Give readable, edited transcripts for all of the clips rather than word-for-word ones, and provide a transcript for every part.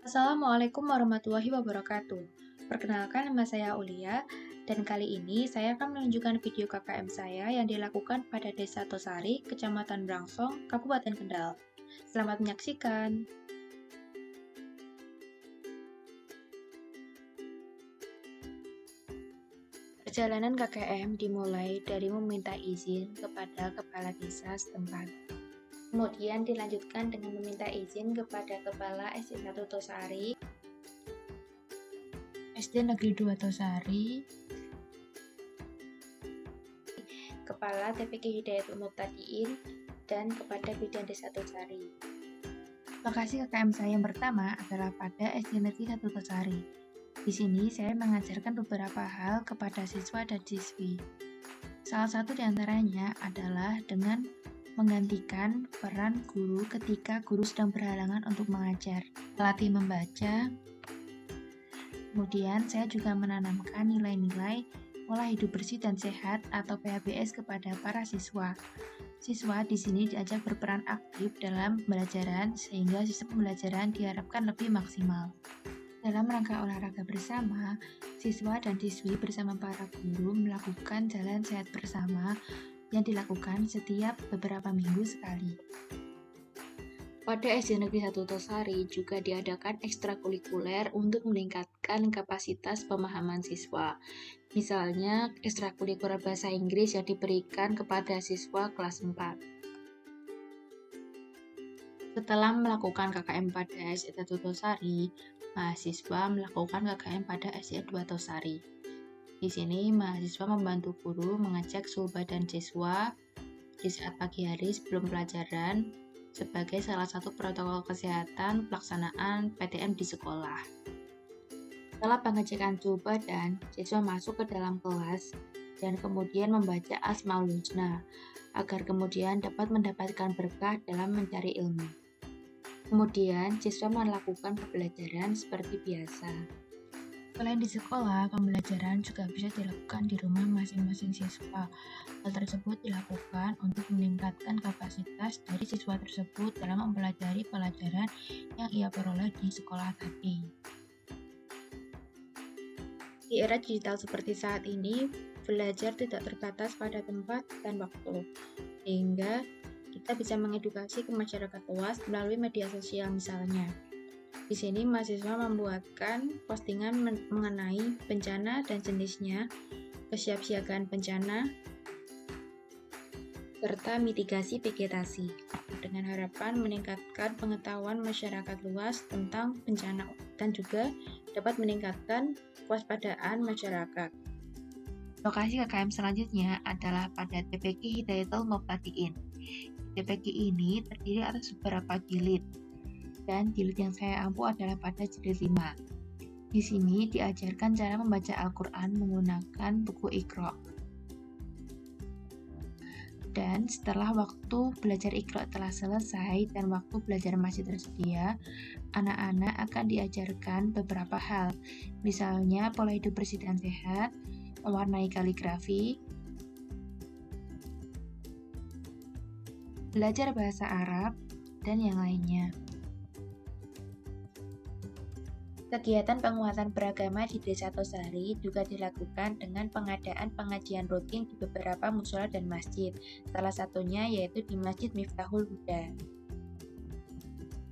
Assalamualaikum warahmatullahi wabarakatuh. Perkenalkan, nama saya Aulia, dan kali ini saya akan menunjukkan video KKM saya yang dilakukan pada Desa Tosari, Kecamatan Brangsong, Kabupaten Kendal. Selamat menyaksikan. Perjalanan KKM dimulai dari meminta izin kepada kepala desa setempat. Kemudian dilanjutkan dengan meminta izin kepada Kepala SD 1 Tosari, SD Negeri 2 Tosari, Kepala TPK Hidayatul Mubtadiin, dan kepada Bidan Desa Tosari. Lokasi KKM saya yang pertama adalah pada SD Negeri 1 Tosari. Di sini saya mengajarkan beberapa hal kepada siswa dan siswi. Salah satu di antaranya adalah dengan menggantikan peran guru ketika guru sedang berhalangan untuk mengajar, melatih membaca. Kemudian saya juga menanamkan nilai-nilai pola hidup bersih dan sehat atau PHBS kepada para siswa. Siswa di sini diajak berperan aktif dalam pembelajaran sehingga sistem pembelajaran diharapkan lebih maksimal. Dalam rangka olahraga bersama, siswa dan siswi bersama para guru melakukan jalan sehat bersama yang dilakukan setiap beberapa minggu sekali. Pada SD Negeri 1 Tosari juga diadakan ekstrakurikuler untuk meningkatkan kapasitas pemahaman siswa. Misalnya, ekstrakurikuler bahasa Inggris yang diberikan kepada siswa kelas 4. Setelah melakukan KKM pada SD 1 Tosari, mahasiswa melakukan KKM pada SD 2 Tosari. Di sini, mahasiswa membantu guru mengecek suhu badan siswa di saat pagi hari sebelum pelajaran sebagai salah satu protokol kesehatan pelaksanaan PTM di sekolah. Setelah pengecekan suhu badan, siswa masuk ke dalam kelas dan kemudian membaca Asmaul Husna agar kemudian dapat mendapatkan berkah dalam mencari ilmu. Kemudian, siswa melakukan pembelajaran seperti biasa. Selain di sekolah, pembelajaran juga bisa dilakukan di rumah masing-masing siswa. Hal tersebut dilakukan untuk meningkatkan kapasitas dari siswa tersebut dalam mempelajari pelajaran yang ia peroleh di sekolah tadi. Di era digital seperti saat ini, belajar tidak terbatas pada tempat dan waktu, sehingga kita bisa mengedukasi ke masyarakat luas melalui media sosial misalnya. Di sini mahasiswa membuatkan postingan mengenai bencana dan jenisnya, kesiapsiagaan bencana, serta mitigasi vegetasi, dengan harapan meningkatkan pengetahuan masyarakat luas tentang bencana dan juga dapat meningkatkan kewaspadaan masyarakat. Lokasi KKM selanjutnya adalah pada TPK Hidayatul Mubtadiin. TPK ini terdiri atas beberapa jilid, dan jilid yang saya ampu adalah pada jilid 5. Di sini diajarkan cara membaca Al-Quran menggunakan buku Iqra. Dan setelah waktu belajar Iqra telah selesai dan waktu belajar masih tersedia, anak-anak akan diajarkan beberapa hal, misalnya pola hidup bersih dan sehat, mewarnai kaligrafi, belajar bahasa Arab, dan yang lainnya. Kegiatan penguatan beragama di Desa Tosari juga dilakukan dengan pengadaan pengajian rutin di beberapa mushola dan masjid, salah satunya yaitu di Masjid Miftahul Huda,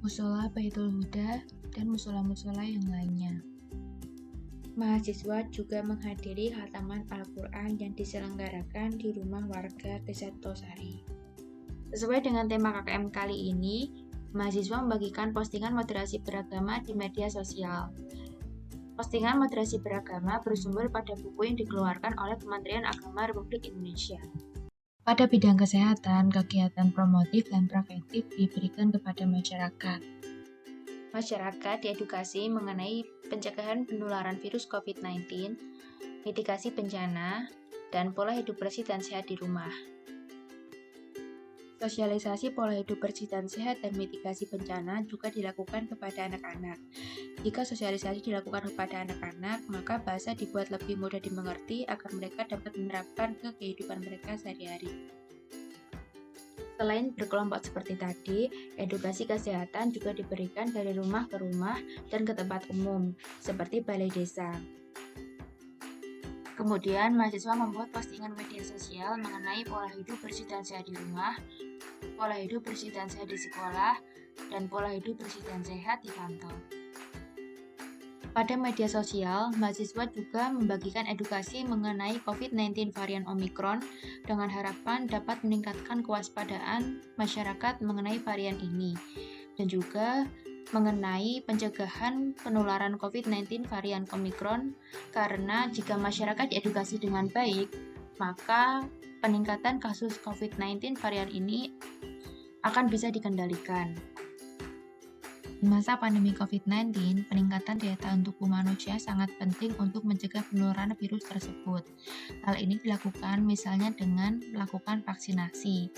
Mushola Baitul Huda, dan mushola-mushola yang lainnya. Mahasiswa juga menghadiri khataman Al-Quran yang diselenggarakan di rumah warga Desa Tosari. Sesuai dengan tema KKM kali ini, mahasiswa membagikan postingan moderasi beragama di media sosial. Postingan moderasi beragama bersumber pada buku yang dikeluarkan oleh Kementerian Agama Republik Indonesia. Pada bidang kesehatan, kegiatan promotif dan preventif diberikan kepada masyarakat. Masyarakat diedukasi mengenai pencegahan penularan virus COVID-19, mitigasi bencana, dan pola hidup bersih dan sehat di rumah. Sosialisasi pola hidup bersih dan sehat dan mitigasi bencana juga dilakukan kepada anak-anak. Jika sosialisasi dilakukan kepada anak-anak, maka bahasa dibuat lebih mudah dimengerti agar mereka dapat menerapkan ke kehidupan mereka sehari-hari. Selain berkelompok seperti tadi, edukasi kesehatan juga diberikan dari rumah ke rumah dan ke tempat umum, seperti balai desa. Kemudian, mahasiswa membuat postingan media sosial mengenai pola hidup bersih dan sehat di rumah, pola hidup bersih dan sehat di sekolah, dan pola hidup bersih dan sehat di kantor. Pada media sosial, mahasiswa juga membagikan edukasi mengenai COVID-19 varian Omicron dengan harapan dapat meningkatkan kewaspadaan masyarakat mengenai varian ini, dan juga mengenai pencegahan penularan COVID-19 varian Omicron, karena jika masyarakat diedukasi dengan baik, maka peningkatan kasus COVID-19 varian ini akan bisa dikendalikan. Di masa pandemi COVID-19, peningkatan daya tahan tubuh manusia sangat penting untuk mencegah penularan virus tersebut. Hal ini dilakukan misalnya dengan melakukan vaksinasi.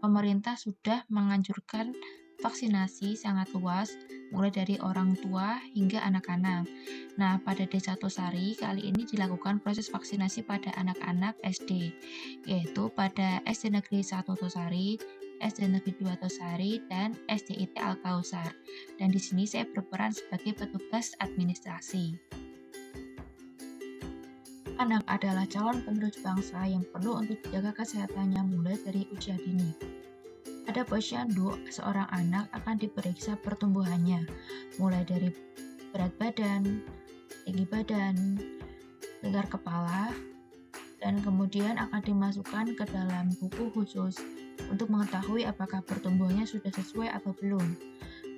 Pemerintah sudah menganjurkan vaksinasi sangat luas, mulai dari orang tua hingga anak-anak. Nah, pada Desa Tosari kali ini dilakukan proses vaksinasi pada anak-anak SD, yaitu pada SD Negeri 1 Tosari, SD Negeri 2 Tosari, dan SDIT Al-Kausar. Dan di sini saya berperan sebagai petugas administrasi. Anak adalah calon penerus bangsa yang perlu untuk dijaga kesehatannya mulai dari usia dini. Pada posyandu, seorang anak akan diperiksa pertumbuhannya, mulai dari berat badan, tinggi badan, lingkar kepala, dan kemudian akan dimasukkan ke dalam buku khusus untuk mengetahui apakah pertumbuhannya sudah sesuai atau belum.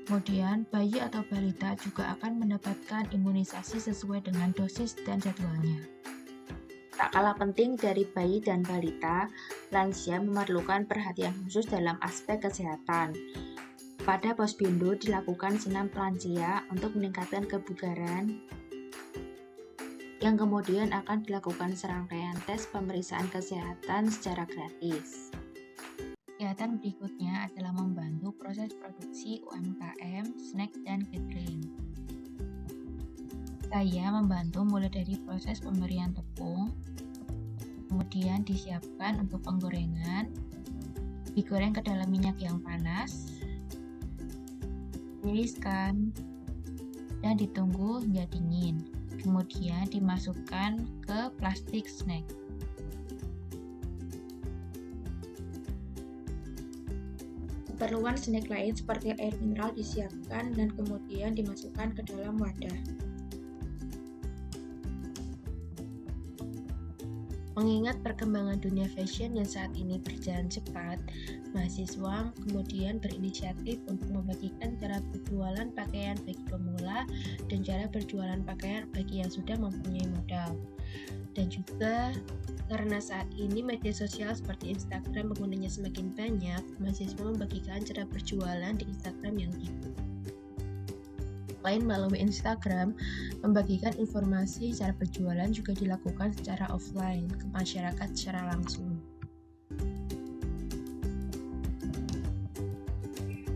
Kemudian, bayi atau balita juga akan mendapatkan imunisasi sesuai dengan dosis dan jadwalnya. Tak kalah penting dari bayi dan balita, lansia memerlukan perhatian khusus dalam aspek kesehatan. Pada Posbindu dilakukan senam lansia untuk meningkatkan kebugaran, yang kemudian akan dilakukan serangkaian tes pemeriksaan kesehatan secara gratis. Kegiatan berikutnya adalah membantu proses produksi UMKM, snack, dan catering. Saya membantu mulai dari proses pemberian tepung, kemudian disiapkan untuk penggorengan, digoreng ke dalam minyak yang panas, tiriskan, dan ditunggu hingga dingin. Kemudian dimasukkan ke plastik snack. Keperluan snack lain seperti air mineral disiapkan dan kemudian dimasukkan ke dalam wadah. Mengingat perkembangan dunia fashion yang saat ini berjalan cepat, mahasiswa kemudian berinisiatif untuk membagikan cara berjualan pakaian bagi pemula dan cara berjualan pakaian bagi yang sudah mempunyai modal. Dan juga karena saat ini media sosial seperti Instagram penggunanya semakin banyak, mahasiswa membagikan cara berjualan di Instagram yang gitu. Selain melalui Instagram, membagikan informasi cara berjualan juga dilakukan secara offline ke masyarakat secara langsung.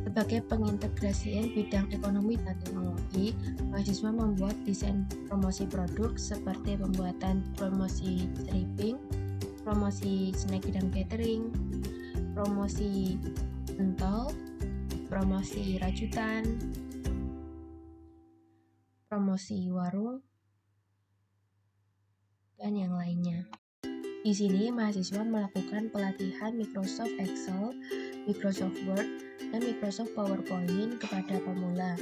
Sebagai pengintegrasian bidang ekonomi dan teknologi, mahasiswa membuat desain promosi produk seperti pembuatan promosi stripping, promosi snack dan catering, promosi pentol, promosi rajutan, promosi warung, dan yang lainnya. Di sini mahasiswa melakukan pelatihan Microsoft Excel, Microsoft Word, dan Microsoft PowerPoint kepada pemula,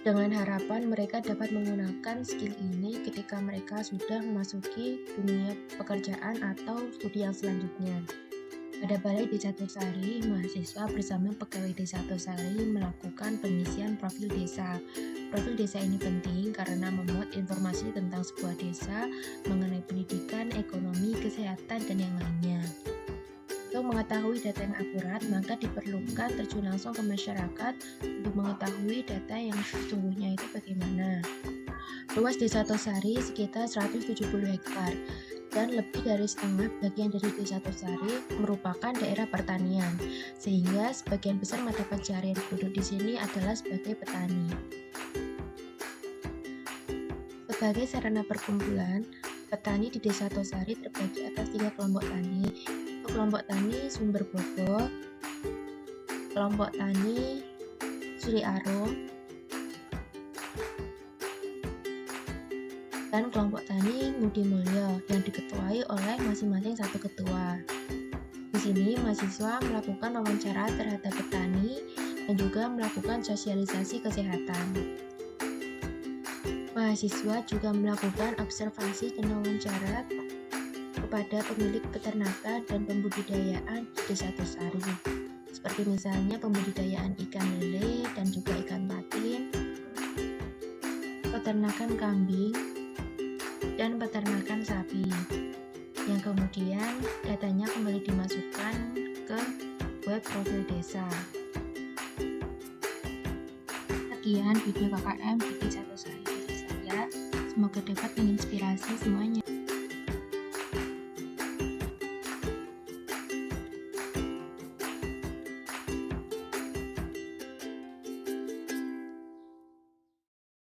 dengan harapan mereka dapat menggunakan skill ini ketika mereka sudah memasuki dunia pekerjaan atau studi yang selanjutnya. Pada Balai Desa Tosari, mahasiswa bersama pegawai Desa Tosari melakukan pengisian profil desa. Profil desa ini penting karena memuat informasi tentang sebuah desa mengenai pendidikan, ekonomi, kesehatan, dan yang lainnya. Untuk mengetahui data yang akurat, maka diperlukan terjun langsung ke masyarakat untuk mengetahui data yang sesungguhnya itu bagaimana. Luas Desa Tosari sekitar 170 hektar, dan lebih dari setengah bagian dari Desa Tosari merupakan daerah pertanian, sehingga sebagian besar mata pencaharian penduduk di sini adalah sebagai petani. Sebagai sarana perkumpulan, petani di Desa Tosari terbagi atas 3 kelompok tani. Untuk kelompok tani Sumber Bobo, kelompok tani Sri Arum, dan kelompok tani Ngudi Mulyo yang diketuai oleh masing-masing satu ketua. Di sini mahasiswa melakukan wawancara terhadap petani dan juga melakukan sosialisasi kesehatan. Mahasiswa juga melakukan observasi dan wawancara kepada pemilik peternakan dan pembudidayaan di Desa Tosari, seperti misalnya pembudidayaan ikan lele dan juga ikan patin, peternakan kambing, dan peternakan sapi, yang kemudian datanya kembali dimasukkan ke web profil desa. Sekian video KKM di Desa Tosari desa saya, semoga dapat menginspirasi semuanya.